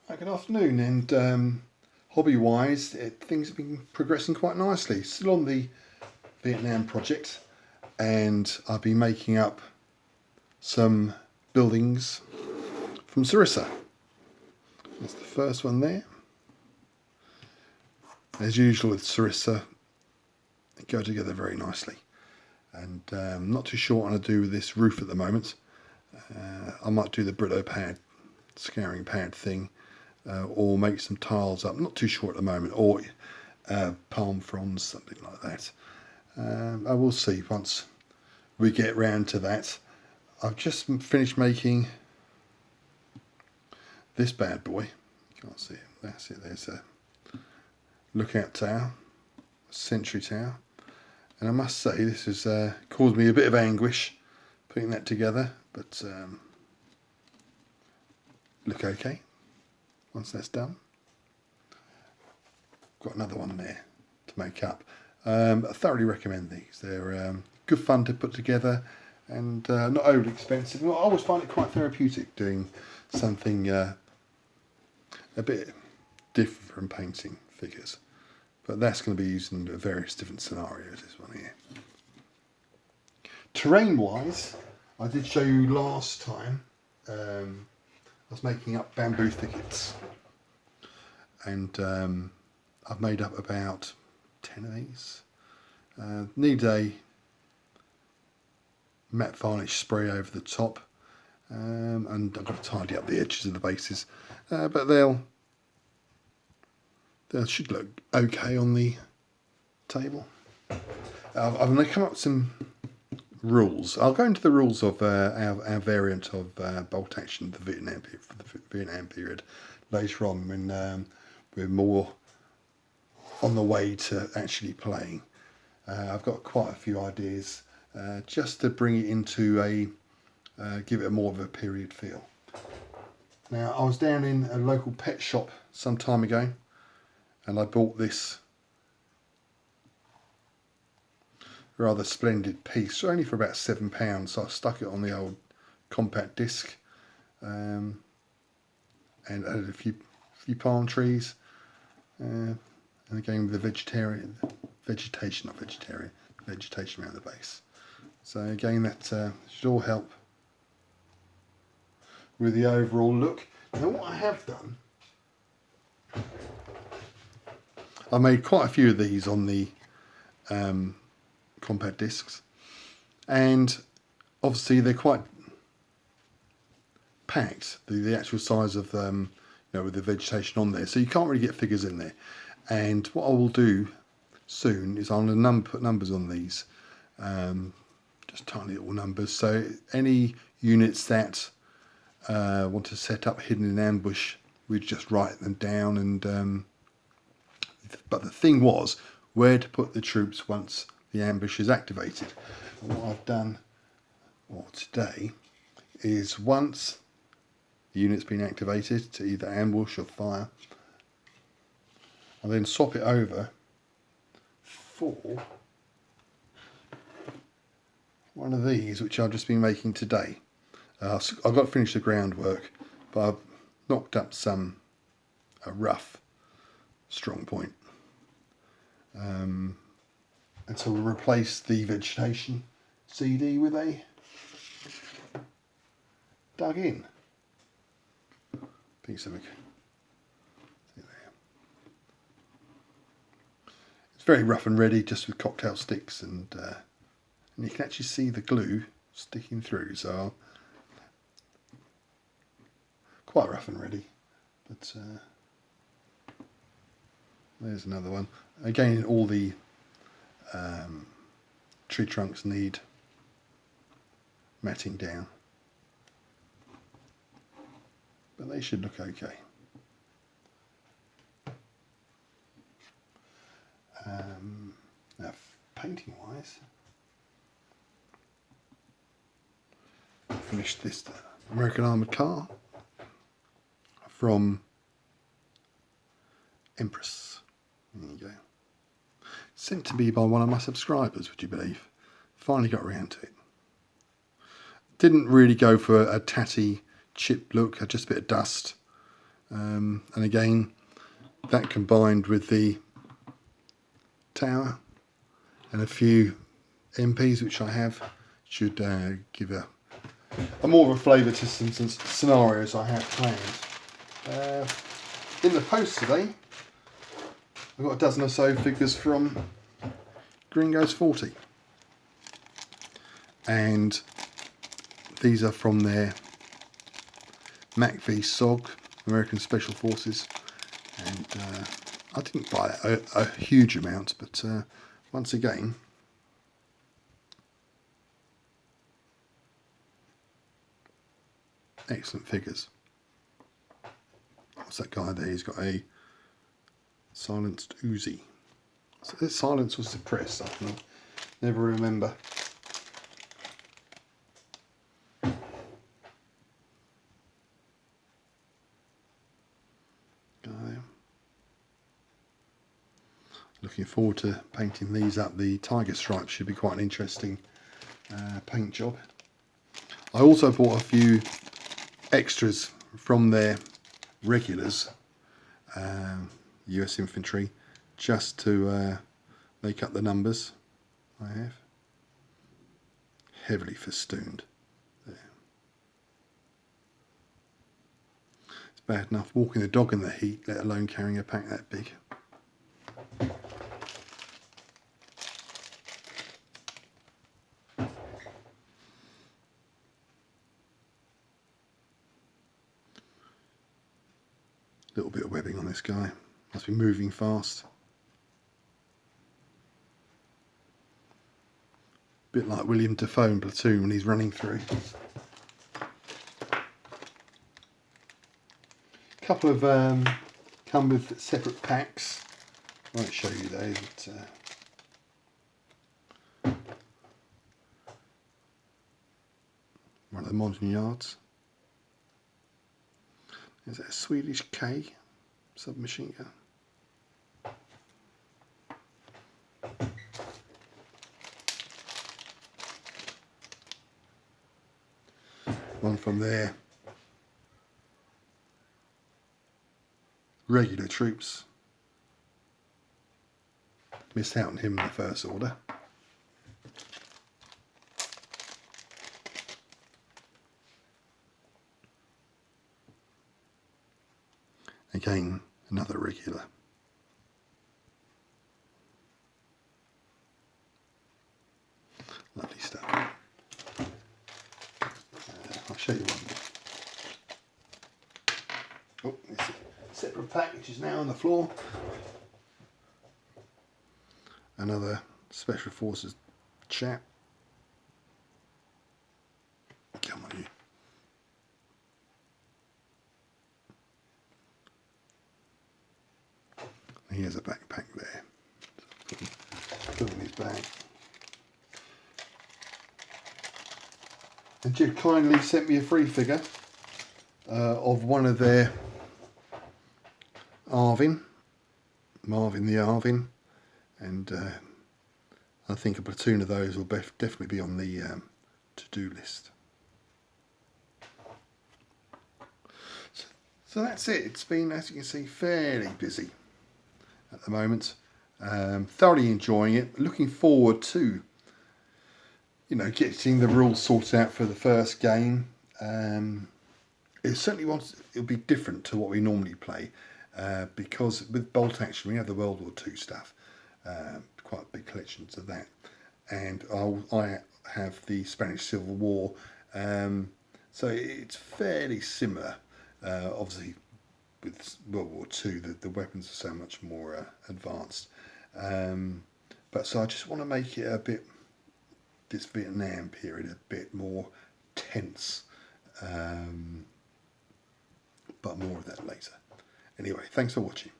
Good afternoon, and hobby-wise, things have been progressing quite nicely. Still on the Vietnam project, and I've been making up some buildings from Sarissa. That's the first one there. As usual with Sarissa, they go together very nicely. And I'm not too sure what I'm going to do with this roof at the moment. I might do the Britto pad, scouring pad thing. Or make some tiles up, not too sure at the moment, or palm fronds, something like that. I will see once we get round to that. I've just finished making this bad boy. You can't see it, that's it, there's a lookout tower, a sentry tower, and I must say this has caused me a bit of anguish putting that together, but look okay. Once that's done, got another one there to make up. I thoroughly recommend these. They're good fun to put together and not overly expensive. I always find it quite therapeutic doing something a bit different from painting figures. But that's going to be used in various different scenarios, this one here. Terrain-wise, I did show you last time. I was making up bamboo thickets, and I've made up about 10 of these. Need a matte varnish spray over the top, and I've got to tidy up the edges of the bases, but they should look okay on the table. I'm going to come up with some rules. I'll go into the rules of our variant of bolt action for the Vietnam period later on when we're more on the way to actually playing. I've got quite a few ideas just to bring it into give it more of a period feel. Now, I was down in a local pet shop some time ago, and I bought this rather splendid piece, only for about £7. So I stuck it on the old compact disc, and added a few palm trees, and again with the vegetation around the base. So again, that should all help with the overall look. Now, what I have done, I made quite a few of these on the compact discs, and obviously they're quite packed, the actual size of them, with the vegetation on there, so you can't really get figures in there. And what I will do soon is I'm going to put numbers on these, just tiny little numbers, so any units that want to set up hidden in ambush, we just write them down. And but the thing was where to put the troops once the ambush is activated. And what I've done today is, once the unit's been activated to either ambush or fire, I'll then swap it over for one of these, which I've just been making today. I've got to finish the groundwork, but I've knocked up a rough strong point. And so we'll replace the vegetation CD with a dug in piece of it. It's very rough and ready, just with cocktail sticks, and you can actually see the glue sticking through, so quite rough and ready. But there's another one. Again, all the tree trunks need matting down, but they should look okay. Now, painting wise, I finished this American armoured car from Empress. There you go. Sent to me by one of my subscribers, would you believe? Finally got around to it. Didn't really go for a tatty chip look, just a bit of dust. And again, that combined with the tower and a few MPs which I have should give a more of a flavour to some scenarios I have planned. In the post today, I've got a dozen or so figures from Gringo's 40, and these are from their MACV SOG, American Special Forces, and I didn't buy a huge amount, but once again, excellent figures. What's that guy there? He's got a silenced Uzi. So this silence was suppressed, I can never remember. Looking forward to painting these up. The tiger stripe should be quite an interesting paint job. I also bought a few extras from their regulars, US infantry, just to make up the numbers. I have heavily festooned there. It's bad enough walking the dog in the heat, let alone carrying a pack that big. Little bit of webbing on this guy, must be moving fast. Bit like William Dafoe in Platoon when he's running through. Couple of come with separate packs. I won't show you those, but one of the modern yards. Is that a Swedish K submachine gun? One from their regular troops. Missed out on him in the first order. Again, another regular. Lovely stuff. I'll show you one. Oh, it's a separate pack which is now on the floor. Another Special Forces chap. Come on, you. He has a backpack there. Put in his bag. And Jib kindly sent me a free figure of one of their Marvin the Arvin, and I think a platoon of those will definitely be on the to-do list. So that's it. It's been, as you can see, fairly busy at the moment. Thoroughly enjoying it. Looking forward to, you know, getting the rules sorted out for the first game. It certainly it'll be different to what we normally play, because with Bolt Action we have the World War II stuff, quite big collections of that, and I have the Spanish Civil War, so it's fairly similar. Obviously with World War II the weapons are so much more advanced, but so I just want to make it a bit, this Vietnam period, a bit more tense, but more of that later. Anyway, thanks for watching.